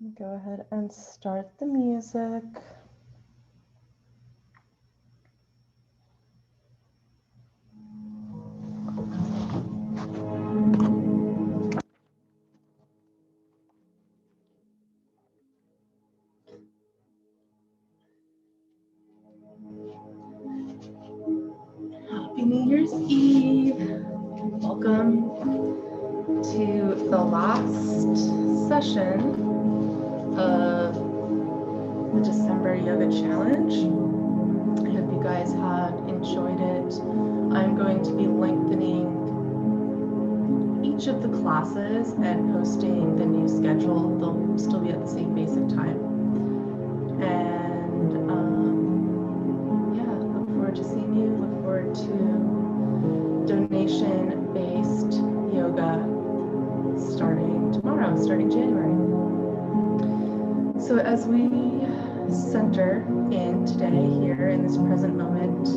Go ahead and start the music. Happy New Year's Eve. Welcome to the last session of the December Yoga Challenge. I hope you guys have enjoyed it. I'm going to be lengthening each of the classes and posting the new schedule. They'll still be at the same basic time. And yeah, look forward to seeing you. Look forward to donation-based yoga starting tomorrow, starting January. So as we center in today here in this present moment,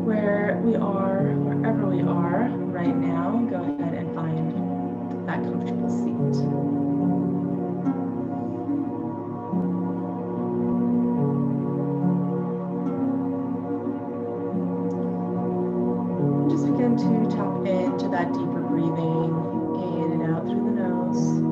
where we are, wherever we are right now, go ahead and find that comfortable seat. Just begin to tap into that deeper breathing in and out through the nose.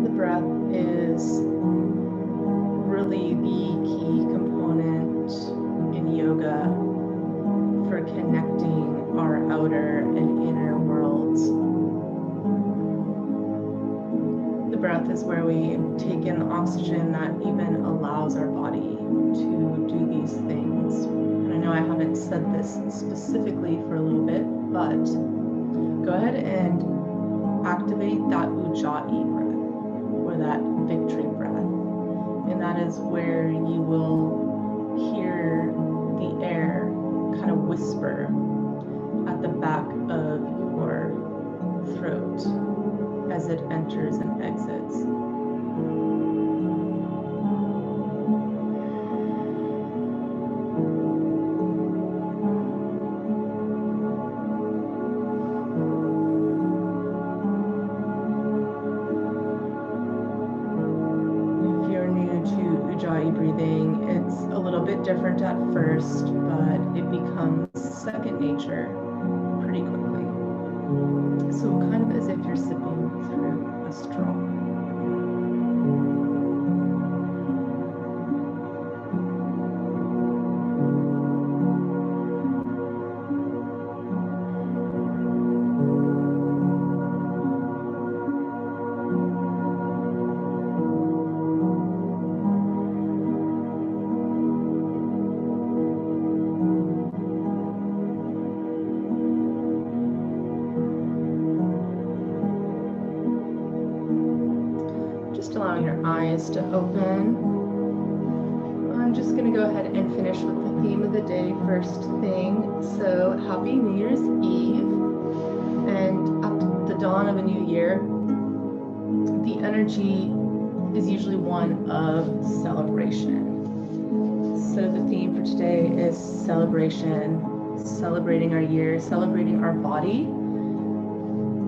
The breath is really the key component in yoga for connecting our outer and inner worlds. The breath is where we take in the oxygen that even allows our body to do these things. And I know I haven't said this specifically for a little bit, but go ahead and activate that Ujjayi breath, or that victory breath. And that is where you will hear the air kind of whisper at the back of your throat as it enters and exits. If you're new to Ujjayi breathing, it's a little bit different at first, but it becomes second nature pretty quickly. So kind of as if you're sipping through a straw. Just allowing your eyes to open. I'm just going to go ahead and finish with the theme of the day first thing. So happy New Year's Eve. And at the dawn of a new year, the energy is usually one of celebration. So the theme for today is celebration, celebrating our year, celebrating our body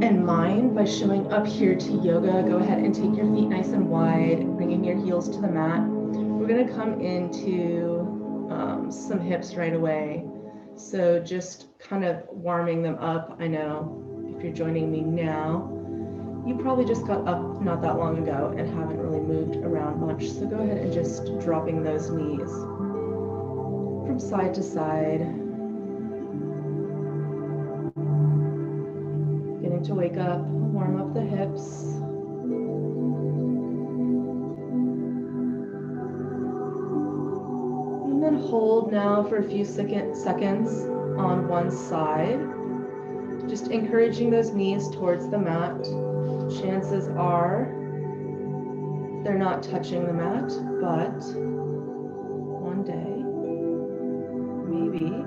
and mind by showing up here to yoga. Go ahead and take your feet nice and wide, bringing your heels to the mat. We're going to come into some hips right away. So just kind of warming them up. I know if you're joining me now, you probably just got up not that long ago and haven't really moved around much. So go ahead and just dropping those knees from side to side. Beginning to wake up, warm up the hips. And then hold now for a few seconds on one side. Just encouraging those knees towards the mat. Chances are they're not touching the mat, but one day, maybe.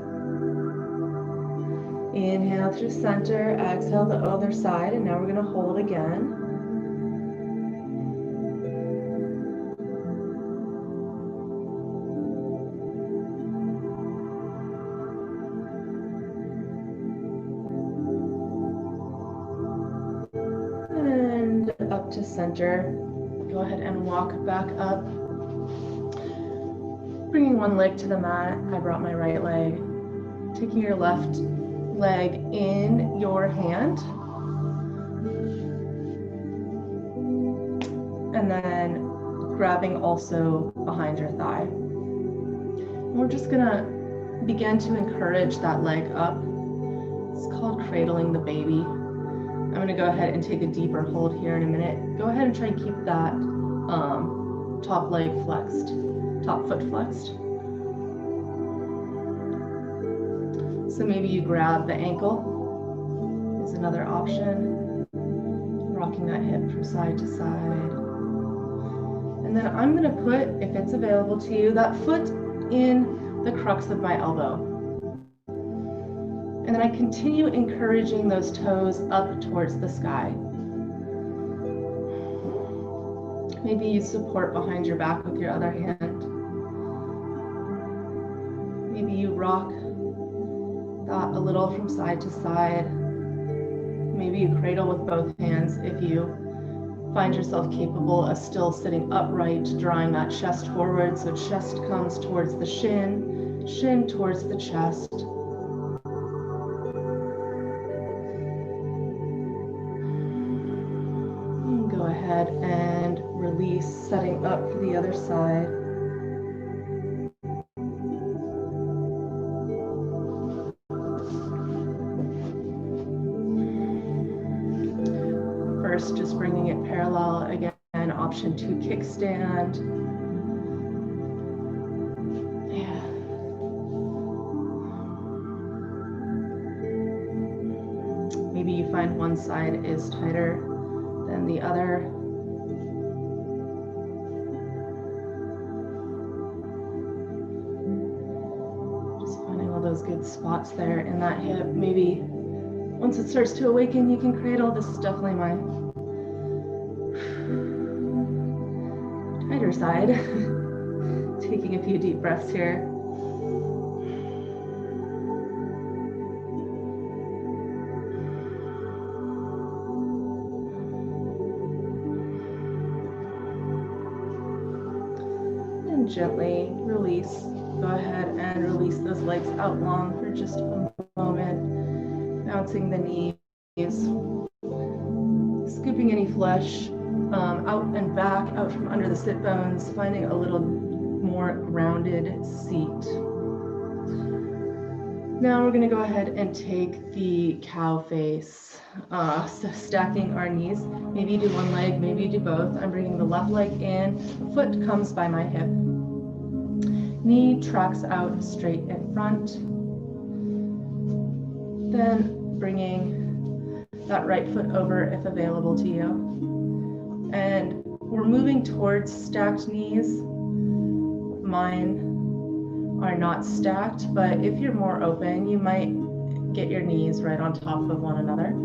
Inhale through center, exhale the other side, and now we're going to hold again. up to center. Go ahead and walk back up. Bringing one leg to the mat. I brought my right leg. Taking your left leg in your hand. And then grabbing also behind your thigh. And we're just gonna begin to encourage that leg up. It's called cradling the baby. I'm gonna go ahead and take a deeper hold here in a minute. Go ahead and try and keep that top leg flexed, top foot flexed. So maybe you grab the ankle is another option. Rocking that hip from side to side. And then I'm gonna put, if it's available to you, that foot in the crux of my elbow. And then I continue encouraging those toes up towards the sky. Maybe you support behind your back with your other hand. Maybe you rock that a little from side to side. Maybe you cradle with both hands if you find yourself capable of still sitting upright, drawing that chest forward. So chest comes towards the shin, shin towards the chest. Go ahead and release, setting up for the other side. First, just bringing it parallel again, option 2, kickstand. Yeah. Maybe you find one side is tighter than the other. Just finding all those good spots there in that hip. Maybe once it starts to awaken, you can cradle. This is definitely my tighter side. Taking a few deep breaths here. And gently release. Go ahead and release those legs out long for just a moment. Bouncing the knees. Scooping any flesh out and back, out from under the sit bones, finding a little more grounded seat. Now we're going to go ahead and take the cow face. So stacking our knees. Maybe you do one leg, maybe you do both. I'm bringing the left leg in, the foot comes by my hip. Knee tracks out straight in front. Then bringing that right foot over if available to you. And we're moving towards stacked knees. Mine are not stacked, but if you're more open, you might get your knees right on top of one another.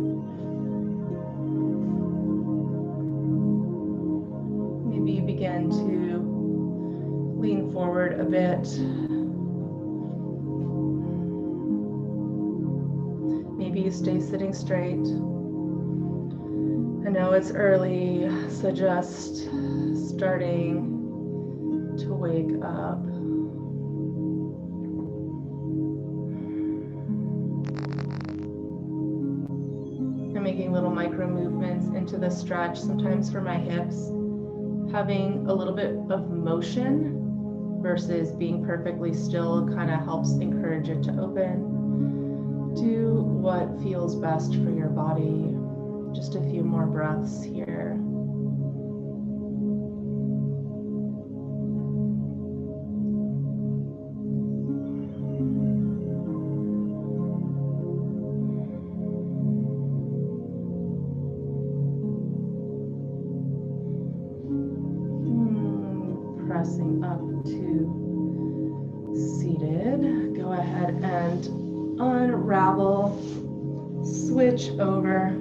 Maybe you begin to lean forward a bit. Maybe you stay sitting straight. I know it's early, so just starting to wake up. I'm making little micro movements into the stretch, sometimes for my hips. Having a little bit of motion versus being perfectly still kind of helps encourage it to open. Do what feels best for your body. Just a few more breaths here. Pressing up to seated. Go ahead and unravel, switch over.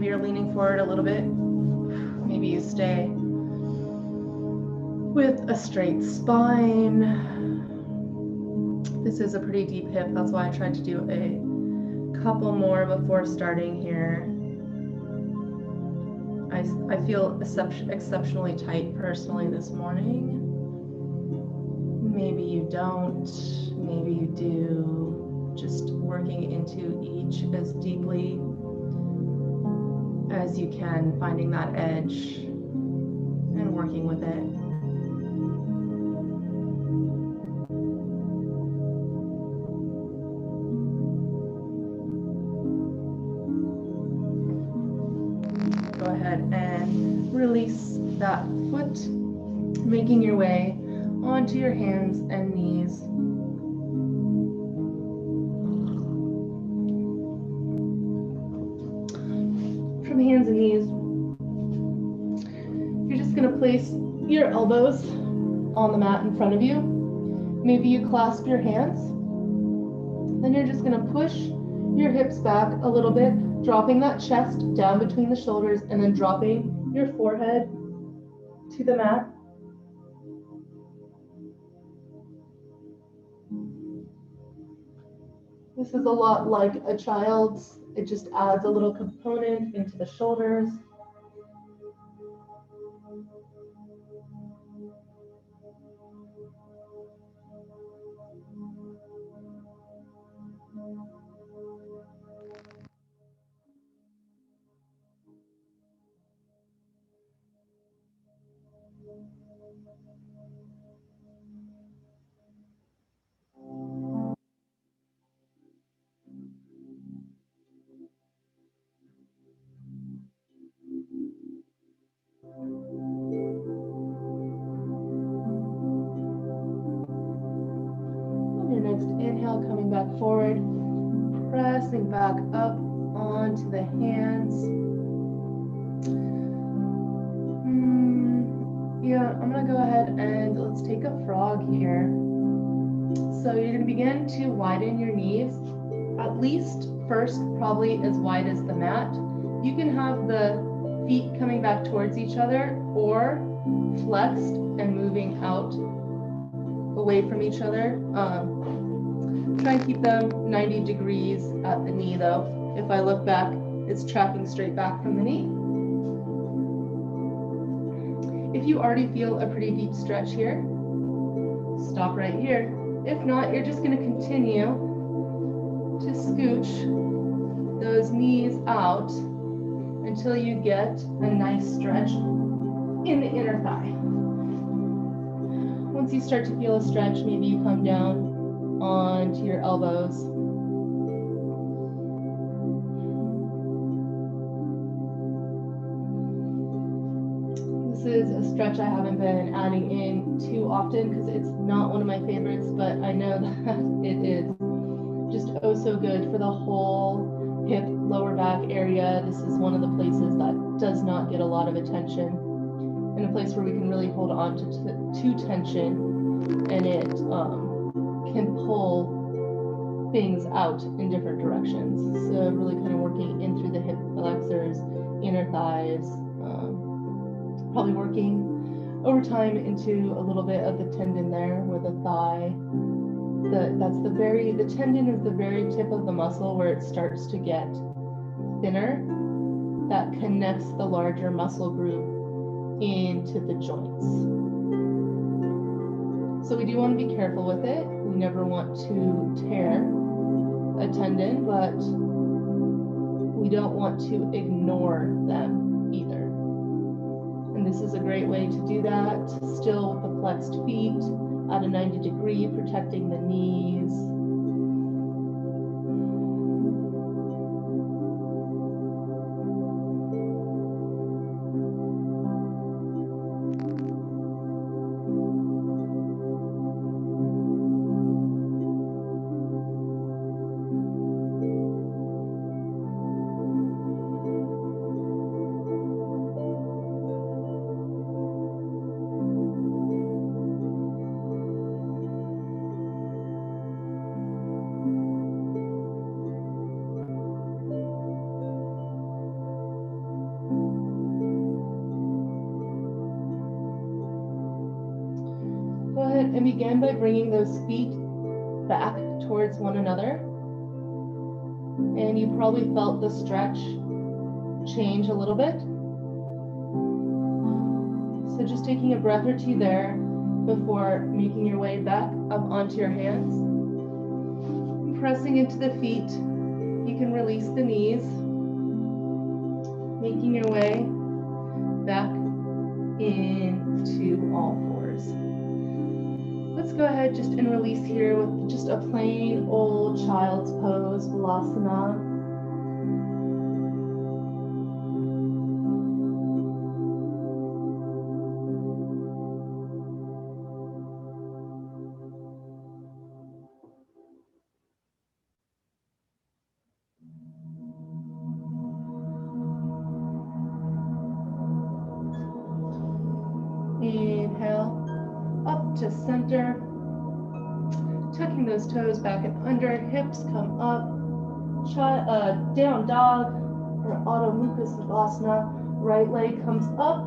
maybe you're leaning forward a little bit. Maybe you stay with a straight spine. This is a pretty deep hip. That's why I tried to do a couple more before starting here. I feel exceptionally tight personally this morning. Maybe you don't, maybe you do. Just working into each as deeply as you can, finding that edge and working with it. Go ahead and release that foot, making your way onto your hands and knees. From hands and knees, you're just going to place your elbows on the mat in front of you. Maybe you clasp your hands. Then you're just going to push your hips back a little bit, dropping that chest down between the shoulders and then dropping your forehead to the mat. This is a lot like a child's. It just adds a little component into the shoulders. On your next inhale, coming back forward, pressing back up onto the hands. Yeah, I'm gonna go ahead and let's take a frog here. So you're gonna begin to widen your knees, at least first, probably as wide as the mat. You can have the feet coming back towards each other or flexed and moving out away from each other. Try and keep them 90 degrees at the knee though. If I look back, it's tracking straight back from the knee. If you already feel a pretty deep stretch here, stop right here. If not, you're just going to continue to scooch those knees out until you get a nice stretch in the inner thigh. Once you start to feel a stretch, maybe you come down onto your elbows. This is a stretch I haven't been adding in too often because it's not one of my favorites, but I know that it is just oh so good for the whole hip, lower back area. This is one of the places that does not get a lot of attention, and a place where we can really hold on to tension, and it can pull things out in different directions. So really kind of working in through the hip flexors, inner thighs, probably working over time into a little bit of the tendon there where the thigh, the tendon is the very tip of the muscle where it starts to get thinner, that connects the larger muscle group into the joints. So we do want to be careful with it. We never want to tear a tendon, but we don't want to ignore them either. And this is a great way to do that, still with the flexed feet at a 90 degree, protecting the knees. and begin by bringing those feet back towards one another. And you probably felt the stretch change a little bit. So just taking a breath or two there before making your way back up onto your hands. Pressing into the feet, you can release the knees, making your way back into all fours. Let's go ahead just and release here with just a plain old child's pose, Balasana. Inhale, up to center. Tucking those toes back and under, hips come up. Down dog or Adho Mukha Savasana. Right leg comes up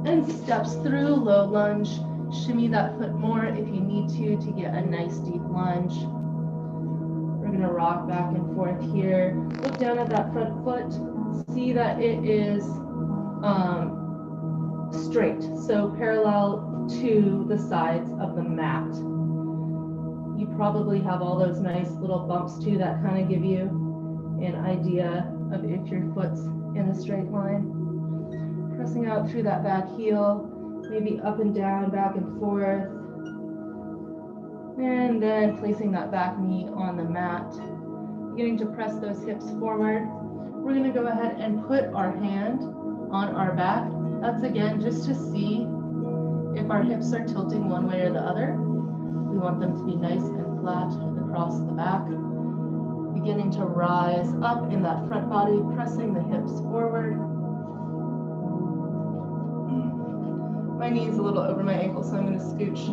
and steps through, low lunge. Shimmy that foot more if you need to get a nice deep lunge. We're gonna rock back and forth here. Look down at that front foot. See that it is straight, so parallel to the sides of the mat. You probably have all those nice little bumps too that kind of give you an idea of if your foot's in a straight line. Pressing out through that back heel, maybe up and down, back and forth. And then placing that back knee on the mat. Beginning to press those hips forward. We're going to go ahead and put our hand on our back. That's again just to see if our hips are tilting one way or the other. We want them to be nice and flat across the back. Beginning to rise up in that front body, pressing the hips forward. My knee is a little over my ankle, so I'm going to scooch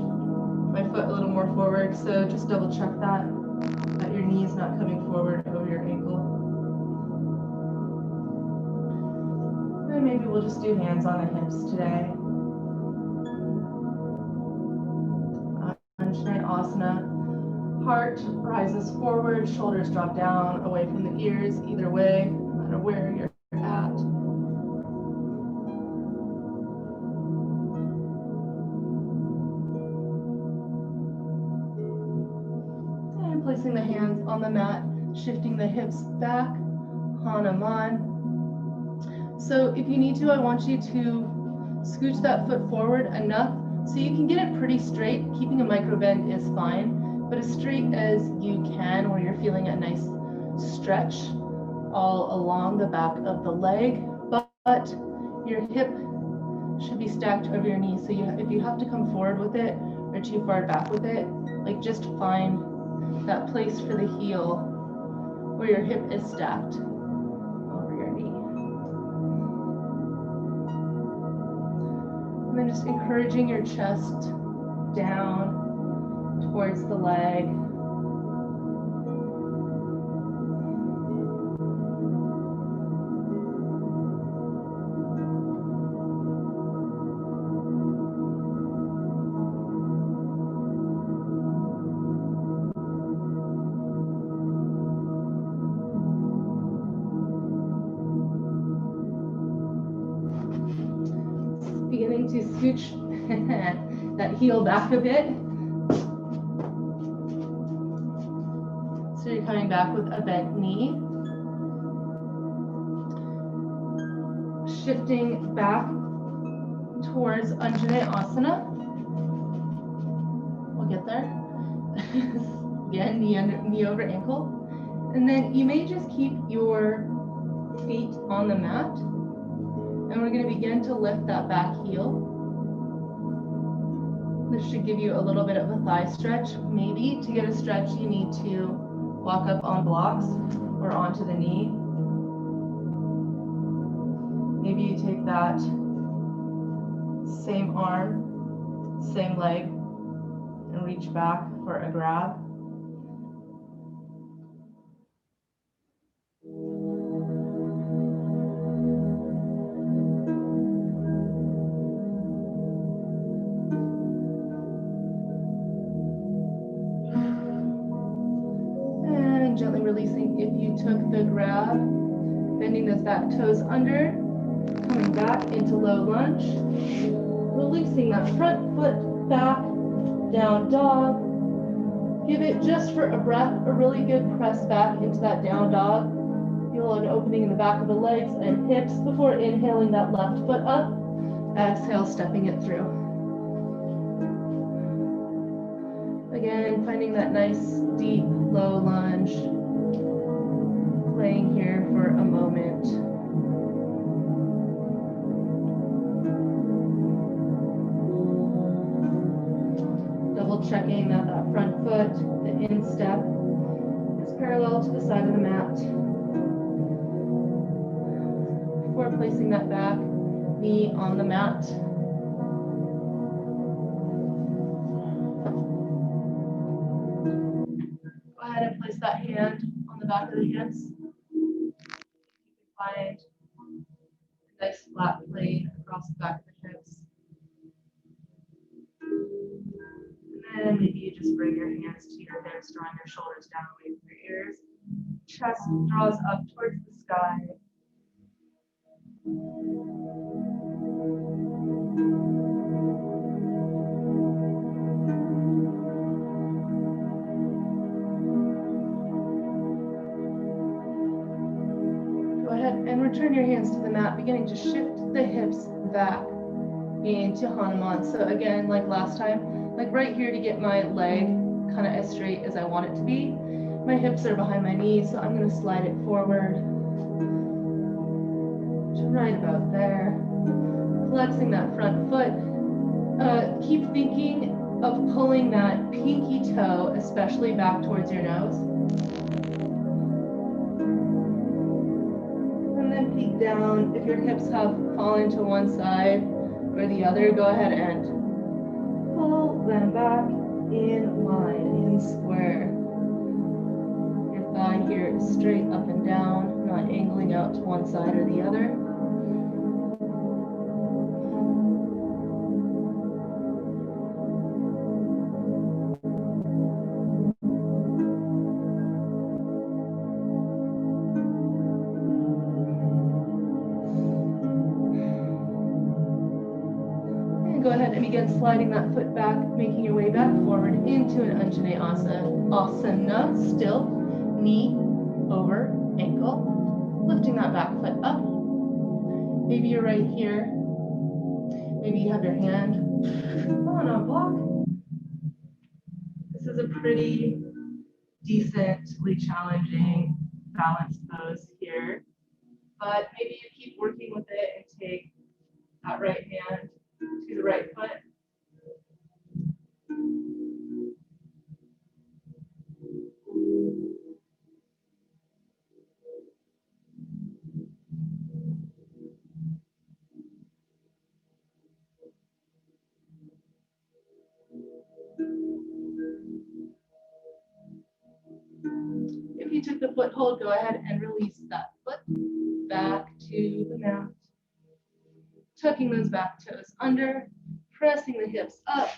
my foot a little more forward. So just double check that your knee is not coming forward over your ankle. And maybe we'll just do hands on the hips today. Anjaneyasana Asana. Heart rises forward, shoulders drop down, away from the ears, either way, no matter where you're at. And placing the hands on the mat, shifting the hips back, Hanuman. So if you need to, I want you to scooch that foot forward enough so you can get it pretty straight. Keeping a micro bend is fine, but as straight as you can where you're feeling a nice stretch all along the back of the leg, but your hip should be stacked over your knee. So if you have to come forward with it or too far back with it, like just find that place for the heel where your hip is stacked over your knee. And then just encouraging your chest down towards the leg. Beginning to scooch that heel back a bit. So you're coming back with a bent knee. Shifting back towards Anjaneyasana. We'll get there. Again, knee over ankle. And then you may just keep your feet on the mat. And we're going to begin to lift that back heel. This should give you a little bit of a thigh stretch. Maybe to get a stretch, you need to walk up on blocks or onto the knee. Maybe you take that same arm, same leg, and reach back for a grab. those back toes under, coming back into low lunge, releasing that front foot back, down dog. Give it just for a breath, a really good press back into that down dog. Feel an opening in the back of the legs and hips before inhaling that left foot up. Exhale, stepping it through. Again, finding that nice, deep, low lunge. Playing here for a moment. Double checking that that front foot, the instep, is parallel to the side of the mat. Before placing that back knee on the mat. Go ahead and place that hand on the back of the hands. You can find a nice flat plane across the back of the hips. And then maybe you just bring your hands to your hips, drawing your shoulders down away from your ears. Chest draws up towards the sky. Go ahead and return your hands to the mat, beginning to shift the hips back into Hanuman. So again, like last time, like right here to get my leg kind of as straight as I want it to be. My hips are behind my knees, so I'm going to slide it forward to right about there. Flexing that front foot. Keep thinking of pulling that pinky toe, especially back towards your nose. And then peek down. If your hips have fallen to one side or the other, go ahead and pull them back in line, in square. Your thigh here is straight up and down, not angling out to one side or the other. Go ahead and begin sliding that foot back, making your way back forward into an Anjane Asana, still, knee over ankle, lifting that back foot up. Maybe you're right here. Maybe you have your hand on a block. This is a pretty decently challenging balance pose here, but maybe you keep working with it and take that right hand to the right foot. If you took the foothold, go ahead and release that foot back to the mat. Tucking those back toes under, pressing the hips up,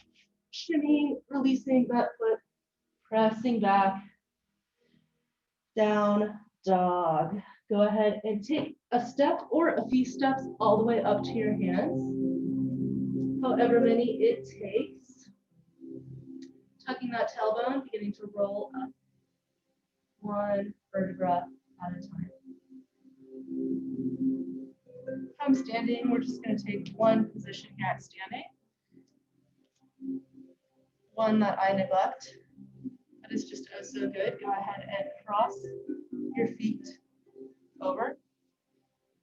shimmying, releasing that foot, pressing back, down dog. Go ahead and take a step or a few steps all the way up to your hands, however many it takes. Tucking that tailbone, beginning to roll up, one vertebra at a time. From standing, we're just going to take one position here at standing. One that I neglect, that is just oh so good. Go ahead and cross your feet over.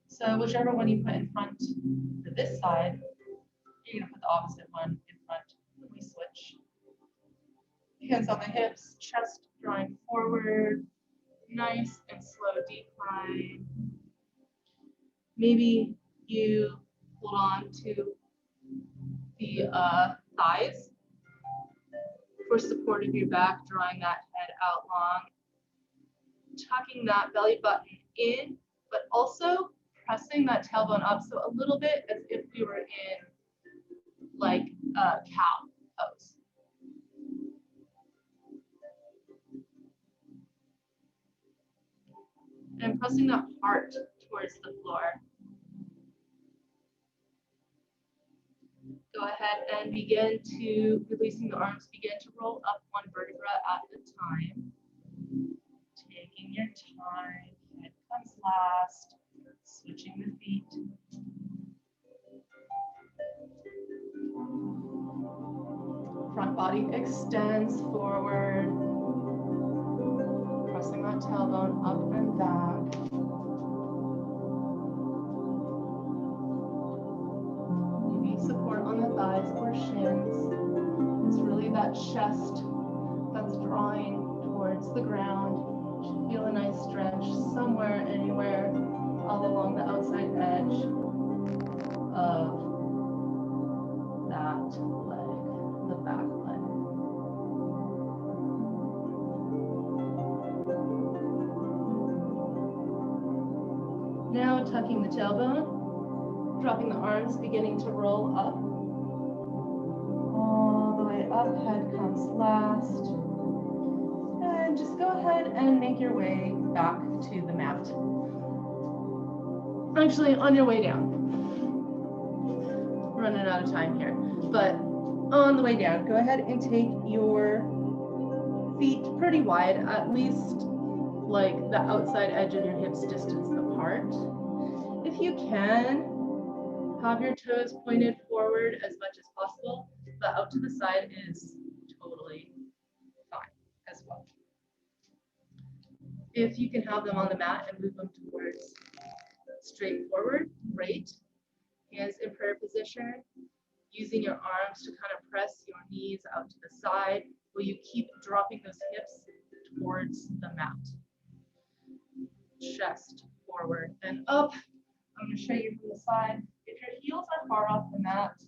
So whichever one you put in front to this side, you're going to put the opposite one in front when we switch. Hands on the hips, chest drawing forward, nice and slow decline. Maybe you hold on to the thighs for support of your back, drawing that head out long, tucking that belly button in, but also pressing that tailbone up, so a little bit as if we were in like a cow pose. And pressing that heart towards the floor. Go ahead and begin to, releasing the arms, begin to roll up one vertebra at a time. Taking your time, head comes last, switching the feet. Front body extends forward, pressing that tailbone up and back. Maybe support on the thighs or shins. It's really that chest that's drawing towards the ground. Should feel a nice stretch somewhere, anywhere, all along the outside edge of that leg, the back leg. Now tucking the tailbone, dropping the arms, beginning to roll up. All the way up, head comes last. And just go ahead and make your way back to the mat. Actually, on your way down. We're running out of time here. But on the way down, go ahead and take your feet pretty wide, at least like the outside edge of your hips distance apart. If you can, have your toes pointed forward as much as possible, but out to the side is totally fine as well. If you can have them on the mat and move them towards straight forward, great. Hands in prayer position, using your arms to kind of press your knees out to the side while you keep dropping those hips towards the mat. Chest forward and up. I'm going to show you from the side. If your heels are far off the mat,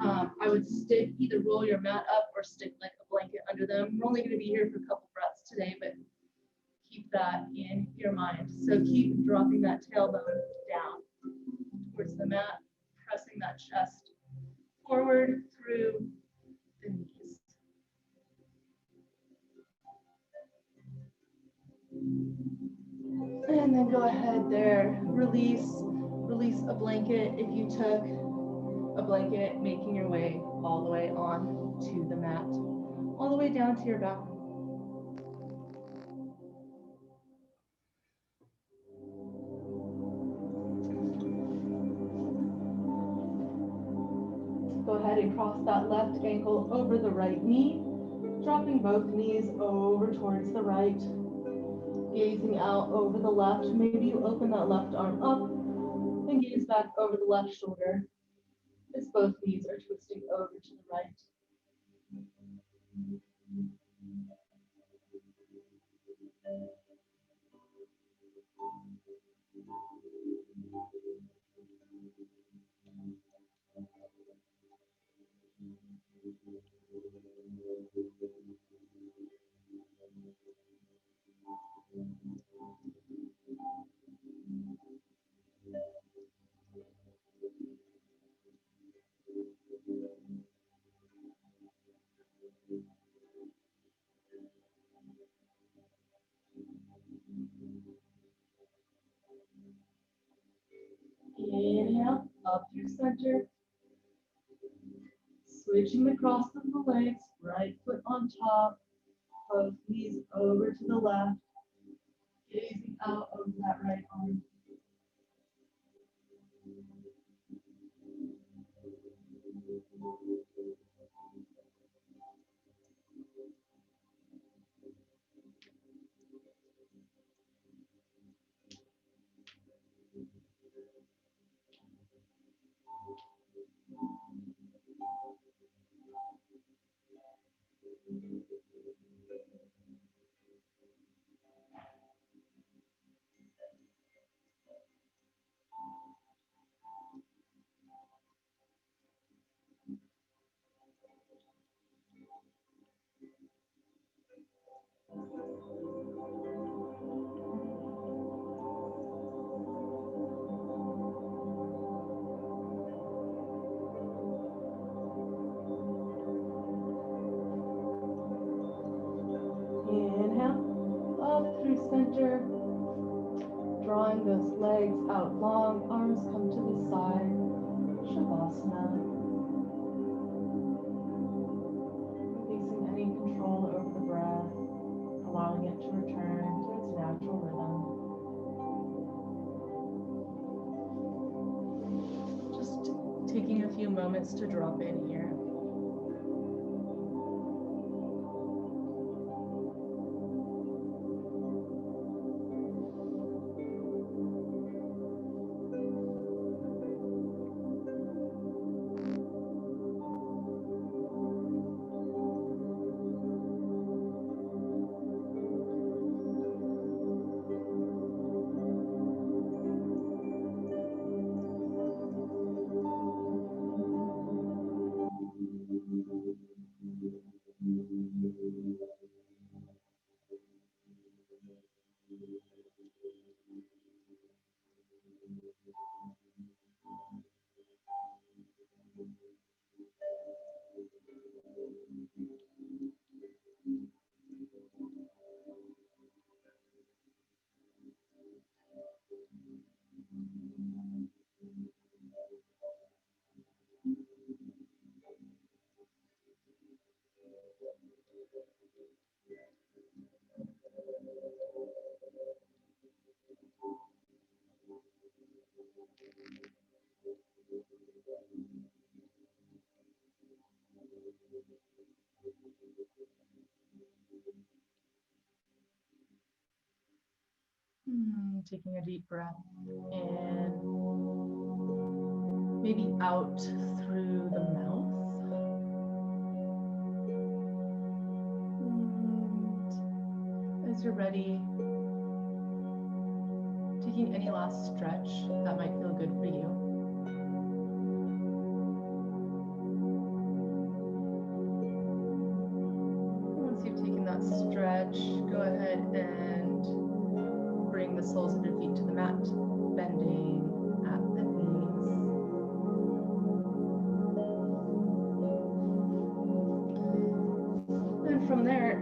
I would either roll your mat up or stick like a blanket under them. We're only going to be here for a couple breaths today, but keep that in your mind. So keep dropping that tailbone down towards the mat, pressing that chest forward through the knees. And then go ahead there, release a blanket if you took a blanket, making your way all the way on to the mat, all the way down to your back. Go ahead and cross that left ankle over the right knee, dropping both knees over towards the right, gazing out over the left. Maybe you open that left arm up and gaze back over the left shoulder as both knees are twisting over to the right. Inhale, up through center. Switching the cross of the legs, right foot on top, both knees over to the left, gazing out over that right arm. drawing those legs out long, arms come to the side, Shavasana. Releasing any control over the breath, allowing it to return to its natural rhythm. Just taking a few moments to drop in here. Taking a deep breath in, maybe out through the mouth. And as you're ready, taking any last stretch that might feel good for you. Once you've taken that stretch, go ahead and bring the soles of your feet to the mat, bending at the knees. And from there,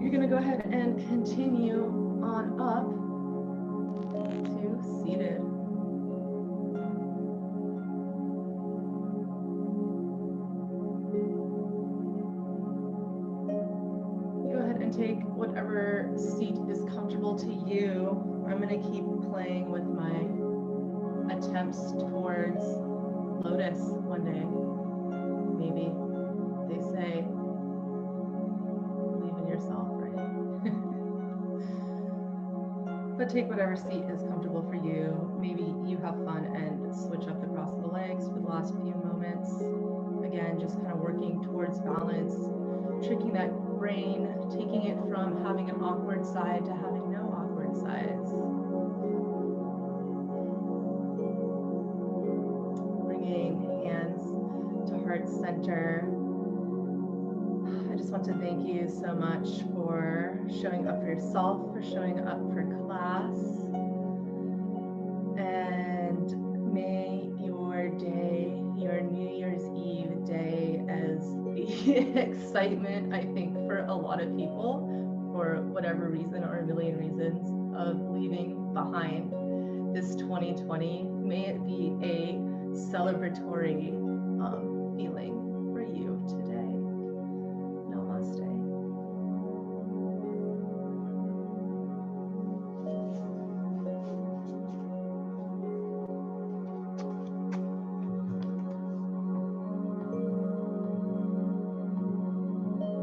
you're going to go ahead and continue on up to seated. Go ahead and take whatever seat is comfortable to you. I'm going to keep playing with my attempts towards lotus one day. Maybe. They say, believe in yourself, right? But take whatever seat is comfortable for you. Maybe you have fun and switch up the cross of the legs for the last few moments. Again, just kind of working towards balance, tricking that brain, taking it from having an awkward side to having no awkward sides. Bringing hands to heart center. I just want to thank you so much for showing up for yourself, for showing up for class. And may your day, your New Year's Eve day, as the excitement, I think, for a lot of people, for whatever reason or a million reasons, of leaving behind this 2020, may it be a celebratory feeling.